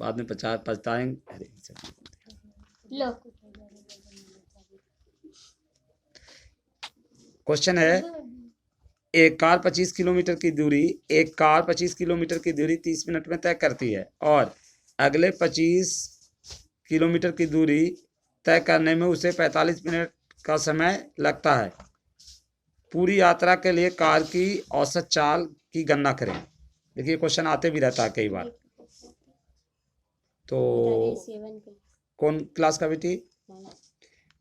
बाद में पछताएंगे। अरे लो क्वेश्चन है, एक कार 25 किलोमीटर की दूरी 30 मिनट में तय करती है और अगले 25 किलोमीटर की दूरी तय करने में उसे 45 मिनट का समय लगता है। पूरी यात्रा के लिए कार की औसत चाल की गणना करें। देखिए क्वेश्चन आते भी रहता है कई बार। तो कौन क्लास का बेटी?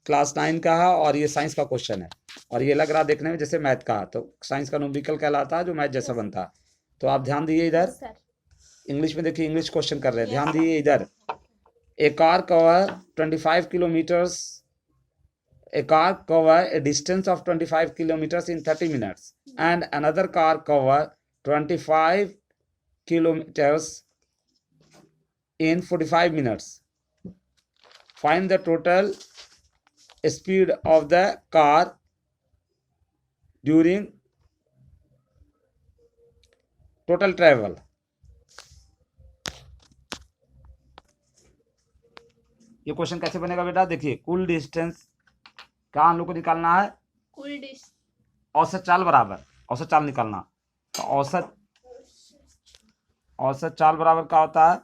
क्लास 9 का है और ये साइंस का क्वेश्चन है और ये लग रहा देखने में जैसे मैथ का, तो साइंस का न्यूमेरिकल कहलाता है जो मैथ जैसा बनता है। तो आप ध्यान दीजिए इधर, इंग्लिश में देखिए, इंग्लिश क्वेश्चन कर रहे हैं, ध्यान दीजिए इधर। A car cover 25 kilometres, a car cover a distance of 25 kilometers in 30 minutes and another car cover 25 kilometers in 45 minutes. Find the total speed of the car during total travel. ये question कैसे बनेगा बेटा? देखिए कुल distance क्या हम लोग को निकालना है, कुल डिस्टेंस औसत चाल बराबर औसत चाल निकालना। तो औसत चाल बराबर क्या होता है?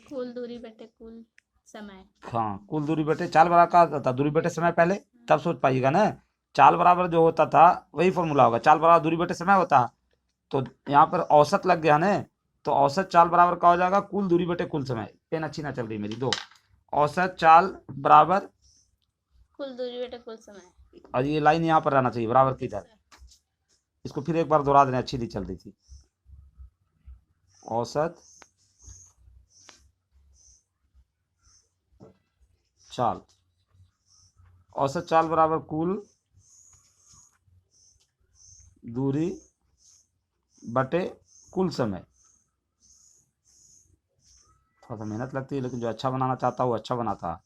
कुल दूरी बटे कुल समय। हाँ, कुल दूरी बटे चाल बराबर क्या होता था? दूरी बटे समय पहले, तब सोच पाइएगा ना। चाल बराबर जो होता था वही फॉर्मूला होगा, चाल बराबर दूरी बटे समय होता है। तो यहाँ पर औसत लग गया ना, तो औसत चाल बराबर क्या हो जाएगा? कुल दूरी बटे कुल समय। पेन अच्छी ना चल रही मेरी, दो। औसत चाल बराबर कुल दूरी बटे कुल समय, और ये लाइन यहाँ पर रहना चाहिए बराबर की इधर। इसको फिर एक बार दोहरा देना, अच्छी नहीं चल रही थी। औसत चाल, औसत चाल बराबर कुल दूरी बटे कुल समय। थोड़ा सा मेहनत लगती है लेकिन जो अच्छा बनाना चाहता है वो अच्छा बनाता है।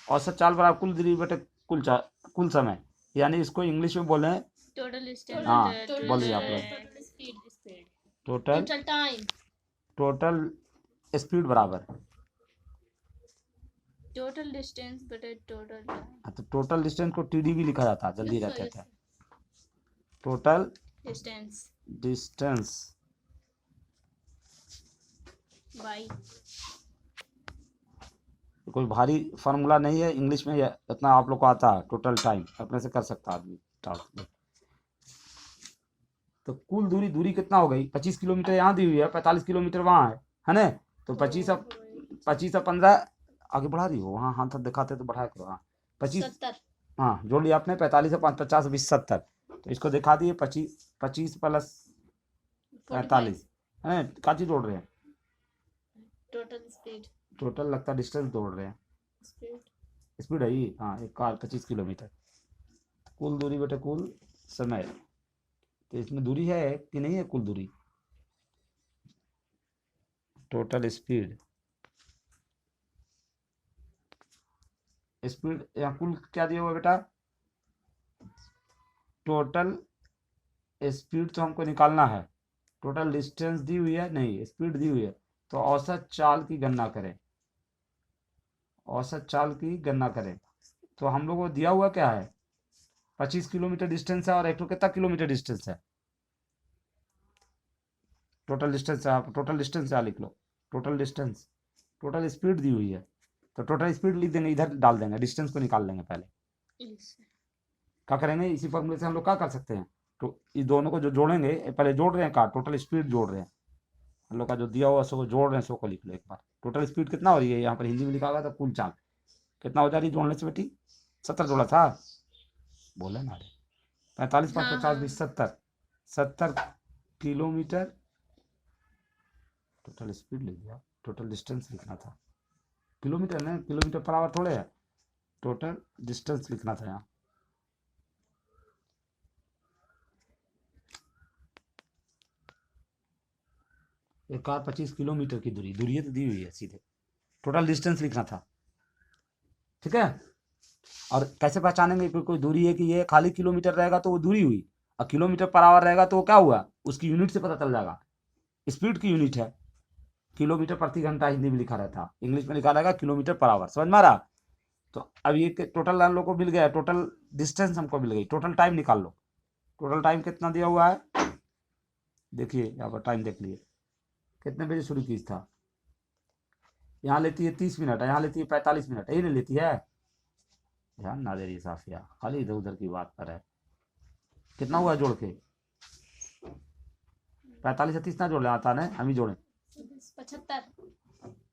औसत चाल बराबर कुल दूरी बटे कुल समय, यानी इसको इंग्लिश में बोले टोटल डिस्टेंस। हाँ बोलिए आप लोग। टोटल टाइम, टोटल स्पीड बराबर टोटल डिस्टेंस बटे टोटल टाइम। तो टोटल डिस्टेंस को टीडी भी लिखा जाता है, जल्दी रहते थे। टोटल डिस्टेंस बाई, कोई भारी फार्मूला नहीं है, इंग्लिश में इतना आप लोग को आता है। टोटल टाइम अपने से कर सकता है आदमी। तो कुल दूरी कितना हो गई? 25 किलोमीटर यहाँ दी हुई है, 45 किलोमीटर वहाँ है ना? तो 25 और 15 आगे बढ़ा रही हो, वहाँ हाथ दिखाते तो बढ़ाया करो। हाँ 25, हाँ जोड़ लिया आपने। 45 से 5, 50, 20, 70। तो इसको दिखा दिए 25 प्लस 45 है, क्या चीज जोड़ रहे हैं? टोटल स्पीड, टोटल लगता है डिस्टेंस जोड़ रहे हैं। स्पीड है ये, हाँ एक कार 25 किलोमीटर। कुल दूरी बेटे कुल समय, तो इसमें दूरी है कि नहीं है? कुल दूरी, टोटल स्पीड, स्पीड या कुल क्या दिया हुआ बेटा? टोटल स्पीड तो हमको निकालना है। टोटल डिस्टेंस दी हुई है नहीं, स्पीड दी हुई है। तो औसत चाल की गणना करें, औसत चाल की गणना करें। तो हम लोग को दिया हुआ क्या है? 25 किलोमीटर डिस्टेंस है और एक तो कितना किलोमीटर डिस्टेंस है? टोटल डिस्टेंस है, आप टोटल डिस्टेंस क्या लिख लो? टोटल डिस्टेंस, टोटल स्पीड दी हुई है तो टोटल स्पीड लिख देंगे, इधर डाल देंगे, डिस्टेंस को निकाल लेंगे पहले। क्या करेंगे? इसी फॉर्मूले से हम लोग क्या कर सकते हैं? तो इस दोनों को जो जोड़ेंगे, पहले जोड़ रहे हैं का टोटल स्पीड जोड़ रहे हैं हम लोग का, जो दिया हुआ सो को जोड़ रहे हैं, सो को लिख लो एक बार। टोटल स्पीड कितना हो रही है? यहाँ पर हिंदी में लिखा हुआ था कुल चाल कितना हो जा रही है जोड़ने से बेटी? 70 जोड़ा था, बोले ना रे। 45 5 50 20 70, 70 किलोमीटर। टोटल स्पीड लिख दिया, टोटल डिस्टेंस लिखना था। किलोमीटर नहीं, किलोमीटर पर आवर थोड़े है, टोटल डिस्टेंस लिखना था यहाँ। एक कार 25 किलोमीटर की दूरी तो दी हुई है, सीधे टोटल डिस्टेंस लिखना था। ठीक है? और कैसे पहचानेंगे कि कोई दूरी है कि ये खाली किलोमीटर रहेगा तो वो दूरी हुई, और किलोमीटर पर आवर रहेगा तो वो क्या हुआ? उसकी यूनिट से पता चल जाएगा। स्पीड की यूनिट है, किलोमीटर प्रति घंटा हिंदी में लिखा रहता, इंग्लिश में लिखा रहेगा किलोमीटर पर आवर। समझ में आ रहा? तो अब ये टोटल हम लोग को मिल गया, टोटल डिस्टेंस हमको मिल गई, टोटल टाइम निकाल लो। टोटल टाइम कितना दिया हुआ है, देखिए यहाँ पर टाइम देख लिए, कितने बजे शुरू की था। यहाँ लेती है 30 मिनट, यहाँ लेती है 45 मिनट, यही नहीं लेती है। ध्यान ना दे रही साफिया, खाली इधर उधर की बात पर है। कितना हुआ जोड़ के, 45 से 30 ना जोड़ ले, आता है हम ही जोड़े, 75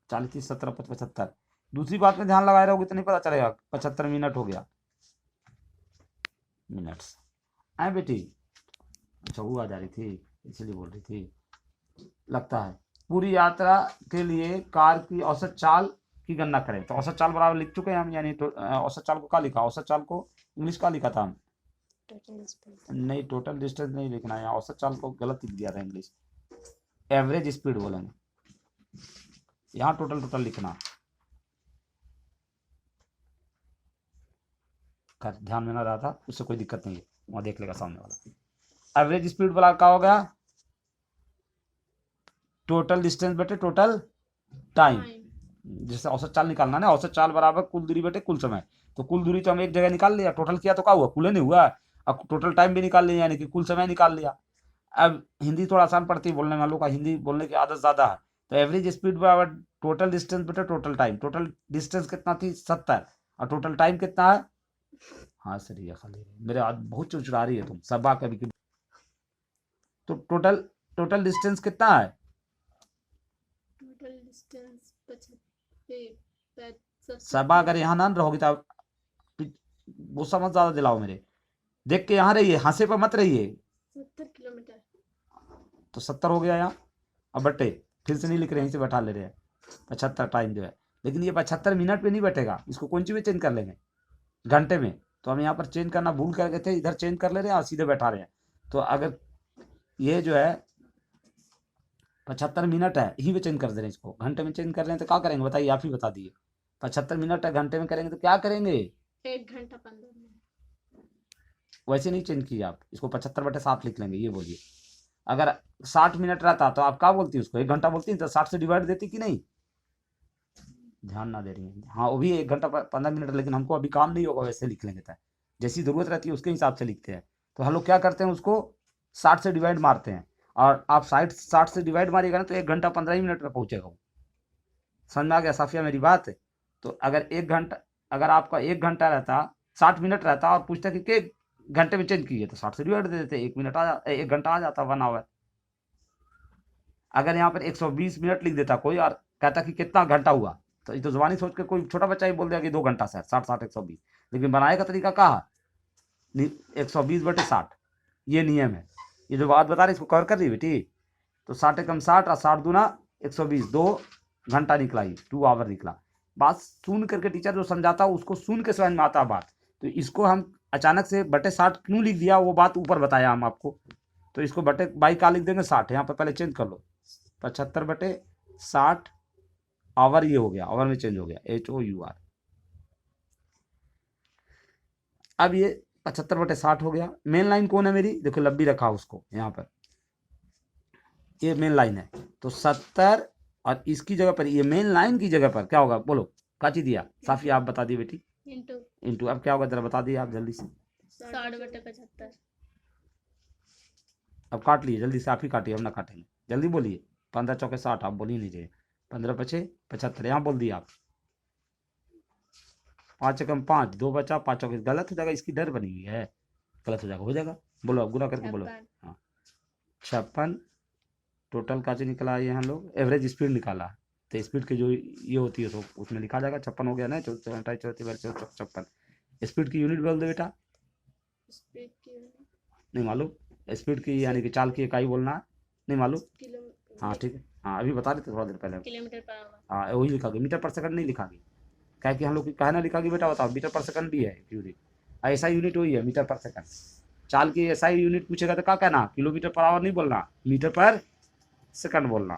40 30 17 75। दूसरी बात में ध्यान लगाए रहोगे तो नहीं पता चलेगा, 75 मिनट हो गया, मिनट्स आए बेटी। अच्छा वो आ जा रही थी इसलिए बोल रही थी। लगता है पूरी यात्रा के लिए कार की औसत चाल की गणना करें। तो औसत चाल बराबर लिख चुके हैं हम, यानी तो औसत चाल को क्या लिखा, औसत चाल को इंग्लिश का लिखा था हम, नहीं टोटल डिस्टेंस नहीं लिखना है, औसत चाल को गलत लिख दिया था इंग्लिश, एवरेज स्पीड बोलेंगे, यहाँ टोटल टोटल लिखना। ध्यान में ना रहा था उससे कोई दिक्कत नहीं है, वहां देख लेगा सामने वाला। एवरेज स्पीड वाला क्या हो गया, टोटल डिस्टेंस बटे टोटल टाइम। जैसे औसत चाल निकालना ना, औसत चाल बराबर कुल दूरी बटे कुल समय। तो कुल दूरी तो हम एक जगह निकाल लिया, टोटल किया तो क्या हुआ, कुल नहीं हुआ। अब टोटल टाइम भी निकाल लिया, यानी कि कुल समय निकाल लिया। अब हिंदी थोड़ा आसान पड़ती है बोलने वालों का, हिंदी बोलने की आदत ज्यादा है। तो एवरेज स्पीड बराबर टोटल डिस्टेंस बटे टोटल टाइम। टोटल डिस्टेंस कितना थी 70, और टोटल टाइम कितना है, हाँ सही है, खाली मेरे आज बहुत चिड़चिड़ा रही है तुम सबा कभी कभी। तो टोटल टोटल डिस्टेंस कितना है, टोटल डिस्टेंस 75 सबा अगर यहाँ ना रहोगी तो वो समझ ज्यादा दिलाओ मेरे, देख के यहाँ रहिए, हंसे पर मत रहिए। 70 किलोमीटर, तो 70 हो गया यहाँ। अब बटे फिर से नहीं लिख रहे हैं, इसे बैठा ले रहे हैं 75 टाइम जो है, लेकिन ये 75 मिनट में नहीं बैठेगा, इसको कौन सी में चेंज कर लेंगे, घंटे में। तो हम यहाँ पर चेंज करना भूल कर गए थे, इधर चेंज कर ले रहे हैं और सीधे बैठा रहे हैं। तो अगर ये जो है 75 मिनट है, यही में चेंज कर दे रहे हैं, इसको घंटे में चेंज कर रहे हैं तो क्या करेंगे बताइए, आप ही बता दिए। 75 मिनट है, घंटे में करेंगे तो क्या करेंगे, 1 घंटा 15 मिनट। वैसे नहीं चेंज किया आप, इसको 75/7 लिख लेंगे। ये बोलिए अगर 60 मिनट रहता तो आप क्या बोलती उसको, 1 घंटा बोलती, तो 60 से डिवाइड देती कि नहीं। ध्यान ना दे रही है, हाँ वो भी 1 घंटा 15 मिनट, लेकिन हमको अभी काम नहीं होगा, वैसे लिख लेंगे था, जैसी जरूरत रहती है उसके हिसाब से लिखते हैं। तो हम लोग क्या करते हैं, उसको 60 से डिवाइड मारते हैं, और आप 60 से डिवाइड मारिएगा ना तो 1 घंटा 15 मिनट में पहुंचेगा वो। समझ में आ गया साफिया मेरी बात। तो अगर 1 घंटा, अगर आपका 1 घंटा रहता, 60 मिनट रहता और पूछता कि घंटे में चेंज कीजिए, तो 60 से डिवाइड दे देते, 1 घंटा आ जाता 1 आवर। अगर यहाँ पर 120 मिनट लिख देता कोई और कहता कि कितना घंटा हुआ, तो ये तो जबानी सोच के कोई छोटा बच्चा ही बोल देगा कि 2 घंटा से 60 120, लेकिन बनाने का तरीका कहा 120/60, ये नियम है। ये जो बात बता रही इसको कवर कर रही बेटी। तो 60 एकम 60 और 60 दूना 120, 2 घंटा निकला, ही 2 आवर निकला। बात सुन करके टीचर जो समझाता है उसको सुन के समझ में आता बात, तो इसको हम अचानक से बटे 60 क्यों लिख दिया, वो बात ऊपर बताया हम आपको। तो इसको बटे बाई का लिख देंगे 60, यहाँ पर पहले चेंज कर लो, 75/60 आवर, ये हो गया, आवर में चेंज हो गया, HOUR। अब ये 75/60 हो गया। मेन लाइन कौन है मेरी, देखो लंबी रखा उसको यहाँ पर, ये मेन लाइन है। तो 70 और इसकी जगह पर, ये मेन लाइन की जगह पर क्या होगा, बोलो काची दिया साफी, आप बता दी बेटी, इंटू। अब क्या होगा जरा बता दिए आप जल्दी से, 60/75। अब काट लिए जल्दी से, आप ही काटिए, हम ना काटेंगे, जल्दी बोलिए। 15 चौके 60, आप बोल ही नहीं रहे, 15 पचे 75, यहाँ बोल दिया आप। 5 एकम 5, 2 बचा, 5 चौके, गलत हो जाएगा, इसकी डर बनी हुई है, गलत हो जाएगा। बोलो अब गुना करके बोलो। हाँ 56 टोटल का जो निकला ये हम लोग एवरेज स्पीड निकाला, तो स्पीड की जो ये होती है तो उसमें लिखा जाएगा। 56 हो गया ना, 56 स्पीड की यूनिट बोल दो बेटा, स्पीड की नहीं मालूम, स्पीड की यानी कि चाल की इकाई बोलना, नहीं मालूम। किलोमीटर, हाँ ठीक है, हाँ अभी बता रहे थे थोड़ा देर पहले। Kilometre per hour. हाँ वही लिखा, मीटर पर सेकंड नहीं लिखा, क्या कि हम लोग कहना लिखा बेटा बताओ, मीटर पर सेकंड भी है यूनिट, ऐसा यूनिट वही है मीटर पर सेकंड। चाल की ऐसा ही यूनिट पूछेगा तो क्या कहना, किलोमीटर पर आवर नहीं बोलना, मीटर पर सेकंड बोलना।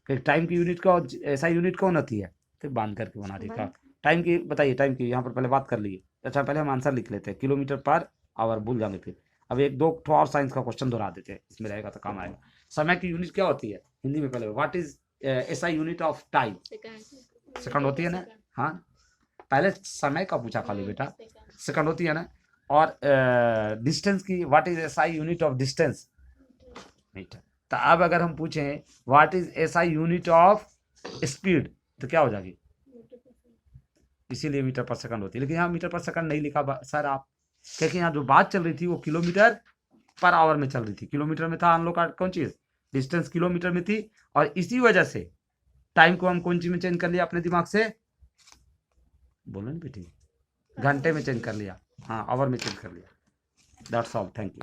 फिर टाइम की यूनिट का ऐसा यूनिट कौन होती है, फिर बांध करके बना रही है टाइम की, बताइए टाइम की, यहाँ पर पहले बात कर लीजिए। अच्छा पहले हम आंसर लिख लेते हैं, किलोमीटर पर आवर भूल जाएंगे फिर। अब एक दो ठो और साइंस का क्वेश्चन दोहरा देते हैं, इसमें रहेगा तो काम आएगा। समय की यूनिट क्या होती है हिंदी में? पहले what is SI unit of time? Second होती है ना? हाँ, पहले समय का पूछा खाली बेटा, सेकंड होती है ना। और डिस्टेंस की what is SI unit of distance? Metre. तो अब अगर हम पूछें what is SI unit of speed तो क्या हो जाएगी? इसीलिए मीटर पर सेकंड होती है, लेकिन यहाँ मीटर पर सेकंड नहीं लिखा सर आप, क्योंकि यहाँ जो बात चल रही थी वो किलोमीटर पर आवर में चल रही थी। किलोमीटर में था हम लोग का कौन चीज, डिस्टेंस किलोमीटर में थी, और इसी वजह से टाइम को हम कौन चीज में चेंज कर लिया अपने दिमाग से? बोलो ना बेटी, घंटे में चेंज कर लिया, हाँ आवर में चेंज कर लिया। That's all, thank you.